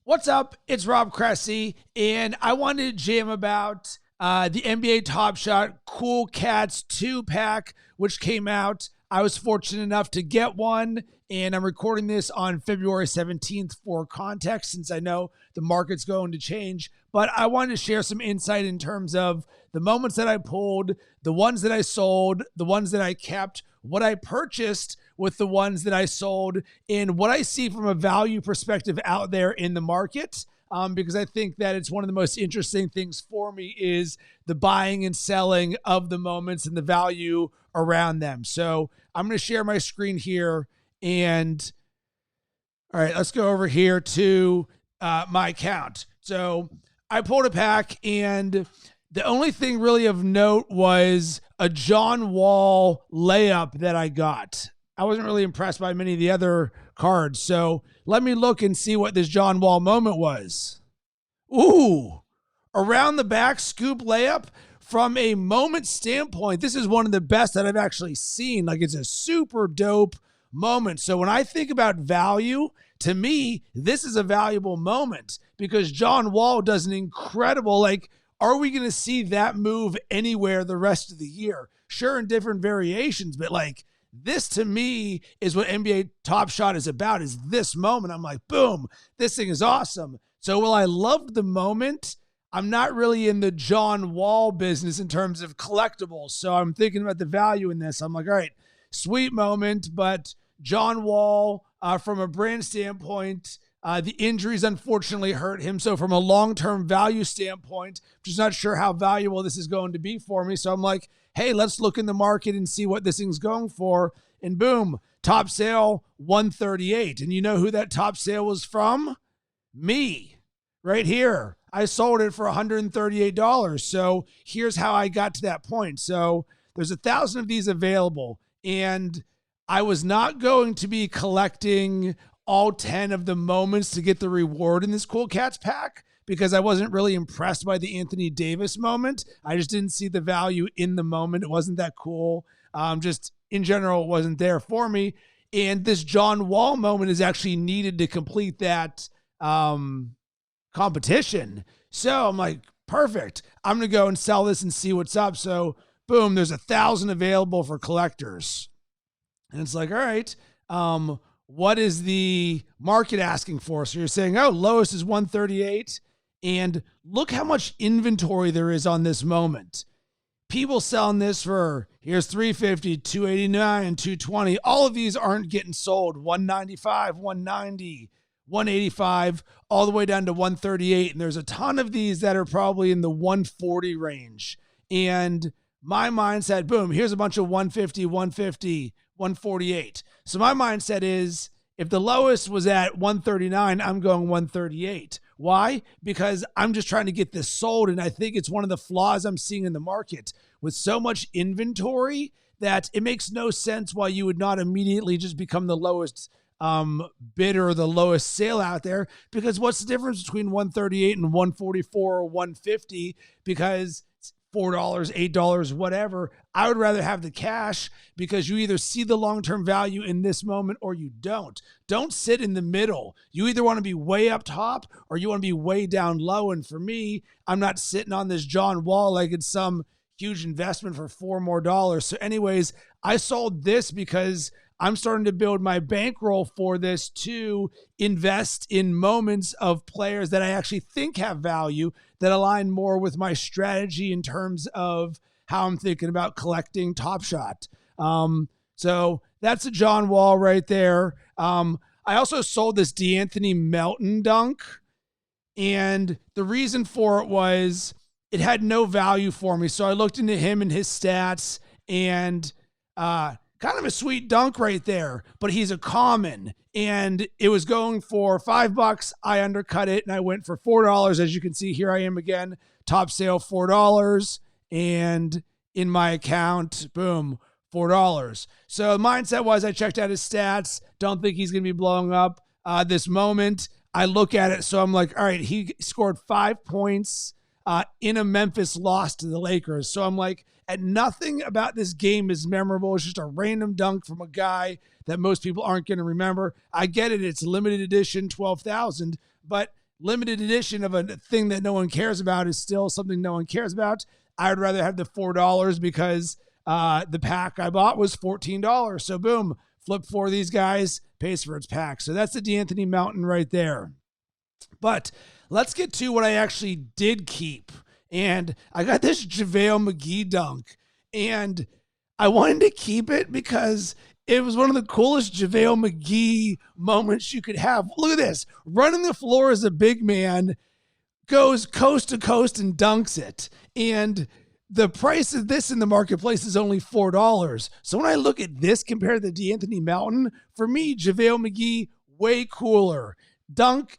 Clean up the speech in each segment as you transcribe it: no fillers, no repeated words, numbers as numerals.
What's up? It's Rob Cressy, and I wanted to jam about the NBA Top Shot Cool Cats 2-pack, which came out. I was fortunate enough to get one, and I'm recording this on February 17th for context, since I know the market's going to change. But I wanted to share some insight in terms of the moments that I pulled, the ones that I sold, the ones that I kept, what I purchased with the ones that I sold, and what I see from a value perspective out there in the market. Because I think that it's one of the most interesting things for me is the buying and selling of the moments and the value around them. So I'm going to share my screen here, and all right, let's go over here to my account. So I pulled a pack, and the only thing really of note was a John Wall layup that I got. I wasn't really impressed by many of the other cards. So let me look and see what this John Wall moment was. Ooh, around the back scoop layup. From a moment standpoint, this is one of the best that I've actually seen. Like, it's a super dope moment. So when I think about value, to me, this is a valuable moment because John Wall does an incredible, are we going to see that move anywhere the rest of the year? Sure, in different variations, but this to me is what NBA Top Shot is about, is this moment. I'm like, boom, this thing is awesome. So while I loved the moment, I'm not really in the John Wall business in terms of collectibles. So I'm thinking about the value in this. I'm like, all right, sweet moment, but John Wall, from a brand standpoint, the injuries unfortunately hurt him. So from a long-term value standpoint, I'm just not sure how valuable this is going to be for me. So I'm like, hey, let's look in the market and see what this thing's going for. And boom, top sale, $138. And you know who that top sale was from? Me, right here. I sold it for $138. So here's how I got to that point. So there's 1,000 of these available, and I was not going to be collecting all 10 of the moments to get the reward in this Cool Cats pack because I wasn't really impressed by the Anthony Davis moment. I just didn't see the value in the moment. It wasn't that cool. Just in general, it wasn't there for me. And this John Wall moment is actually needed to complete that competition. So I'm like, perfect. I'm going to go and sell this and see what's up. So boom, there's 1,000 available for collectors. And it's like, all right, what is the market asking for? So you're saying, oh, lowest is 138. And look how much inventory there is on this moment. People selling this for, here's 350, 289, 220. All of these aren't getting sold. 195, 190, 185, all the way down to 138. And there's a ton of these that are probably in the 140 range. And my mindset, boom, here's a bunch of 150, 150, 148. So my mindset is, if the lowest was at 139, I'm going 138. Why? Because I'm just trying to get this sold. And I think it's one of the flaws I'm seeing in the market with so much inventory that it makes no sense why you would not immediately just become the lowest bidder or the lowest sale out there. Because what's the difference between 138 and 144 or 150? Because $4, $8, whatever. I would rather have the cash because you either see the long-term value in this moment or you don't. Don't sit in the middle. You either want to be way up top or you want to be way down low. And for me, I'm not sitting on this John Wall like it's some huge investment for $4 more. So anyways, I sold this because I'm starting to build my bankroll for this to invest in moments of players that I actually think have value that align more with my strategy in terms of how I'm thinking about collecting Top Shot. So that's a John Wall right there. I also sold this DeAnthony Melton dunk, and the reason for it was it had no value for me. So I looked into him and his stats, and kind of a sweet dunk right there, but he's a common, and it was going for $5. I undercut it and I went for $4. As you can see, here I am again, top sale $4, and in my account, boom, $4. So the mindset was I checked out his stats. Don't think he's going to be blowing up this moment. I look at it. So I'm like, all right, he scored 5 points in a Memphis loss to the Lakers. So I'm like, and nothing about this game is memorable. It's just a random dunk from a guy that most people aren't going to remember. I get it. It's limited edition, 12,000, but limited edition of a thing that no one cares about is still something no one cares about. I would rather have the $4 because the pack I bought was $14. So boom, flip 4 of these guys, pays for its pack. So that's the D'Anthony Mountain right there. But let's get to what I actually did keep. And I got this JaVale McGee dunk. And I wanted to keep it because it was one of the coolest JaVale McGee moments you could have. Look at this. Running the floor as a big man, goes coast to coast and dunks it. And the price of this in the marketplace is only $4. So when I look at this compared to the D'Anthony Mountain, for me, JaVale McGee, way cooler.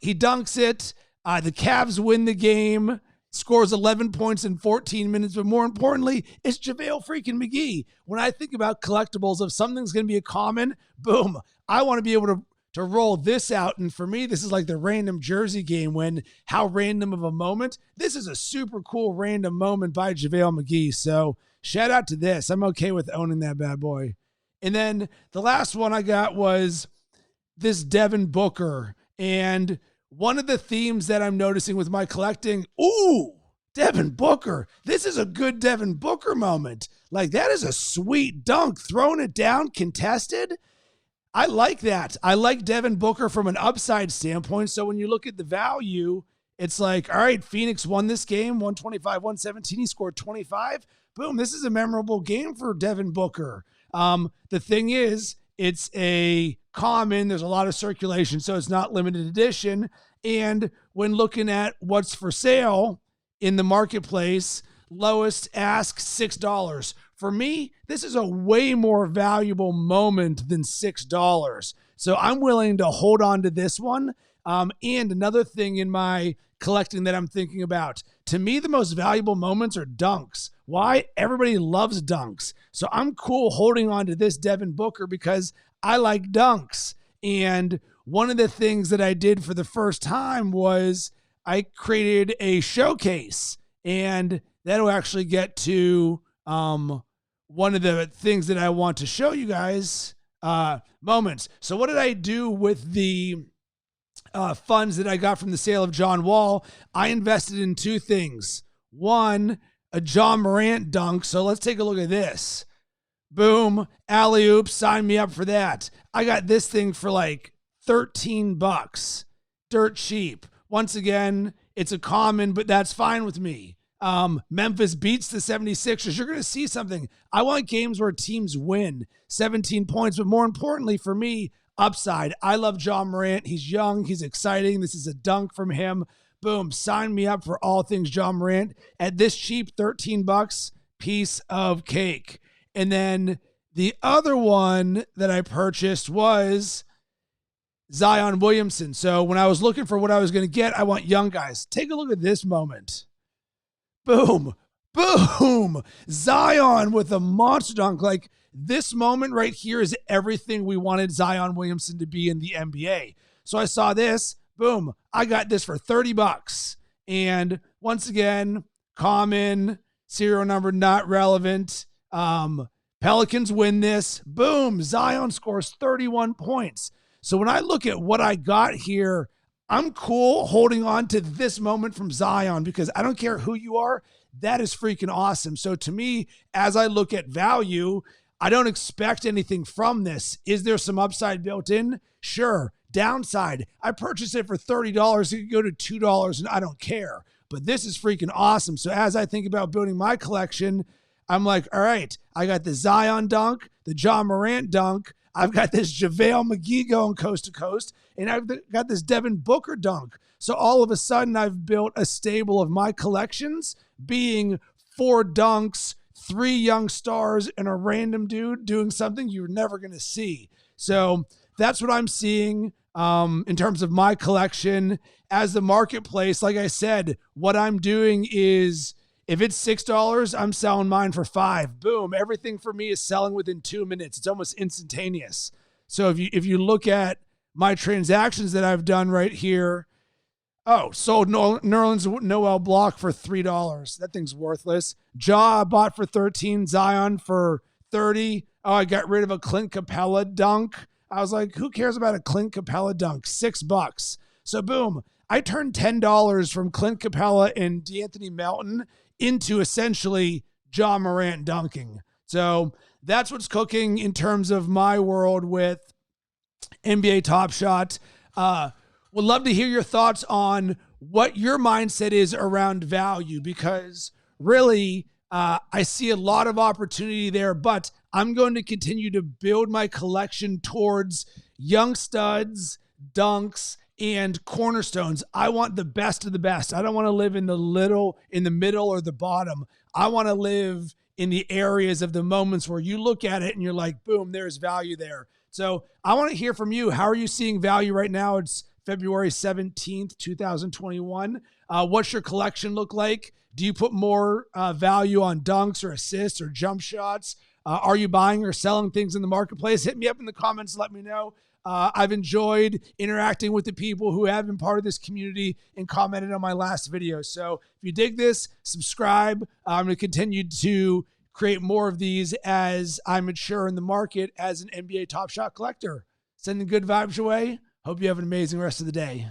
He dunks it. The Cavs win the game. Scores 11 points in 14 minutes, but more importantly, it's JaVale freaking McGee. When I think about collectibles, if something's going to be a common, boom, I want to be able to roll this out. And for me, this is like the random jersey game when how random of a moment. This is a super cool random moment by JaVale McGee. So shout out to this. I'm okay with owning that bad boy. And then the last one I got was this Devin Booker. And one of the themes that I'm noticing with my collecting, Devin Booker. This is a good Devin Booker moment. Like, that is a sweet dunk. Throwing it down, contested. I like that. I like Devin Booker from an upside standpoint. So when you look at the value, it's like, all right, Phoenix won this game, 125-117. He scored 25. Boom, this is a memorable game for Devin Booker. The thing is, it's a common. There's a lot of circulation, so it's not limited edition. And when looking at what's for sale in the marketplace, lowest ask $6. For me, this is a way more valuable moment than $6. So I'm willing to hold on to this one. And another thing in my collecting that I'm thinking about, to me, the most valuable moments are dunks. Why? Everybody loves dunks. So I'm cool holding on to this Devin Booker because I like dunks. And one of the things that I did for the first time was I created a showcase, and that'll actually get to one of the things that I want to show you guys, moments. So what did I do with the funds that I got from the sale of John Wall? I invested in 2 things. One, a Ja Morant dunk. So let's take a look at this. Boom, alley-oop, sign me up for that. I got this thing for like $13. Dirt cheap. Once again, it's a common, but that's fine with me. Memphis beats the 76ers. You're going to see something. I want games where teams win 17 points, but more importantly for me, upside. I love Ja Morant. He's young. He's exciting. This is a dunk from him. Boom. Sign me up for all things Ja Morant at this cheap $13. Piece of cake. And then the other one that I purchased was Zion Williamson. So when I was looking for what I was going to get, I want young guys. Take a look at this moment. Boom. Boom. Zion with a monster dunk. Like, this moment right here is everything we wanted Zion Williamson to be in the NBA. So I saw this. Boom. I got this for $30. And once again, common, serial number not relevant. Pelicans win this. Boom. Zion scores 31 points. So when I look at what I got here, I'm cool holding on to this moment from Zion because I don't care who you are. That is freaking awesome. So to me, as I look at value, I don't expect anything from this. Is there some upside built in? Sure. Downside, I purchased it for $30. It could go to $2 and I don't care. But this is freaking awesome. So as I think about building my collection, I'm like, all right, I got the Zion dunk, the Ja Morant dunk. I've got this JaVale McGee going coast to coast, and I've got this Devin Booker dunk. So all of a sudden, I've built a stable of my collections being 4 dunks, 3 young stars, and a random dude doing something you're never going to see. So that's what I'm seeing in terms of my collection. As the marketplace, like I said, what I'm doing is, if it's $6, I'm selling mine for $5. Boom. Everything for me is selling within 2 minutes. It's almost instantaneous. So if you look at my transactions that I've done right here, sold Nerlens Noel block for $3. That thing's worthless. Ja bought for $13. Zion for $30. Oh, I got rid of a Clint Capella dunk. I was like, who cares about a Clint Capella dunk? $6. So boom. I turned $10 from Clint Capella and D'Anthony Melton into essentially Ja Morant dunking. So that's what's cooking in terms of my world with NBA Top Shot. Would love to hear your thoughts on what your mindset is around value, because really I see a lot of opportunity there, but I'm going to continue to build my collection towards young studs, dunks, and cornerstones. I want the best of the best. I don't want to live in the middle, or the bottom. I want to live in the areas of the moments where you look at it and you're like, boom, there's value there. So I want to hear from you. How are you seeing value right now? It's February 17th, 2021. What's your collection look like? Do you put more value on dunks or assists or jump shots? Are you buying or selling things in the marketplace? Hit me up in the comments. Let me know. I've enjoyed interacting with the people who have been part of this community and commented on my last video. So if you dig this, subscribe. I'm going to continue to create more of these as I mature in the market as an NBA Top Shot collector. Sending good vibes your way. Hope you have an amazing rest of the day.